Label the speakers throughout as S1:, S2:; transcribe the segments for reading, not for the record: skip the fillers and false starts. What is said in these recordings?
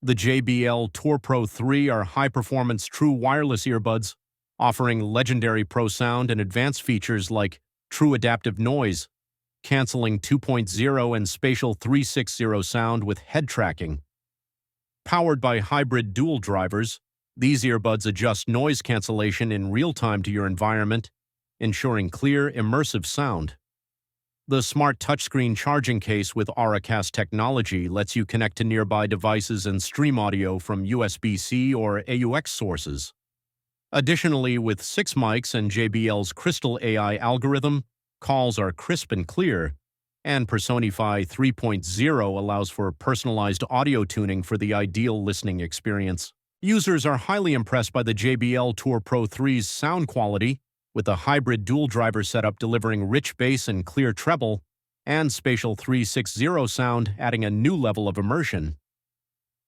S1: The JBL Tour Pro 3 are high-performance true wireless earbuds, offering legendary pro sound and advanced features like true adaptive noise, canceling 2.0 and spatial 360 sound with head tracking. Powered by hybrid dual drivers, these earbuds adjust noise cancellation in real time to your environment, ensuring clear, immersive sound. The smart touchscreen charging case with AuraCast technology lets you connect to nearby devices and stream audio from USB-C or AUX sources. Additionally, with 6 mics and JBL's Crystal AI algorithm, calls are crisp and clear, and Personify 3.0 allows for personalized audio tuning for the ideal listening experience. Users are highly impressed by the JBL Tour Pro 3's sound quality, with a hybrid dual-driver setup delivering rich bass and clear treble, and spatial 360 sound adding a new level of immersion.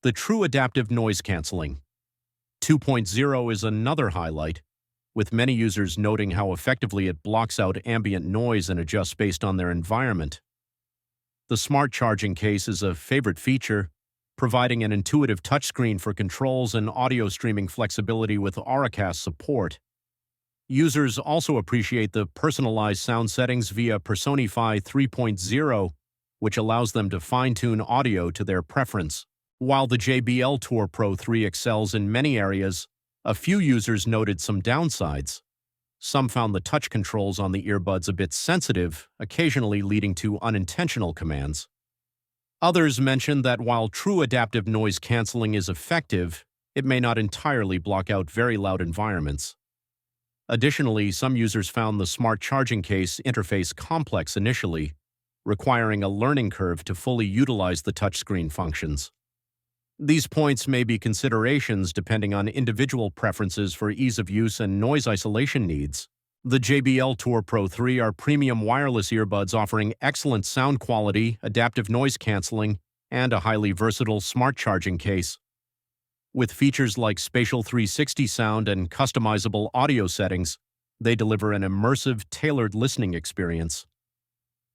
S1: The true adaptive noise canceling 2.0 is another highlight, with many users noting how effectively it blocks out ambient noise and adjusts based on their environment. The smart charging case is a favorite feature, providing an intuitive touchscreen for controls and audio streaming flexibility with AuraCast support. Users also appreciate the personalized sound settings via Personify 3.0, which allows them to fine-tune audio to their preference. While the JBL Tour Pro 3 excels in many areas, a few users noted some downsides. Some found the touch controls on the earbuds a bit sensitive, occasionally leading to unintentional commands. Others mentioned that while true adaptive noise canceling is effective, it may not entirely block out very loud environments. Additionally, some users found the smart charging case interface complex initially, requiring a learning curve to fully utilize the touchscreen functions. These points may be considerations depending on individual preferences for ease of use and noise isolation needs. The JBL Tour Pro 3 are premium wireless earbuds offering excellent sound quality, adaptive noise canceling, and a highly versatile smart charging case. With features like spatial 360 sound and customizable audio settings, they deliver an immersive, tailored listening experience.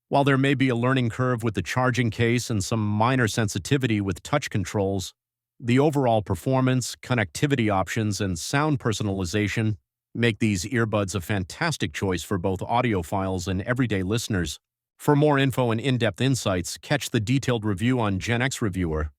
S1: While there may be a learning curve with the charging case and some minor sensitivity with touch controls, the overall performance, connectivity options, and sound personalization make these earbuds a fantastic choice for both audiophiles and everyday listeners. For more info and in-depth insights, catch the detailed review on Gen X Reviewer.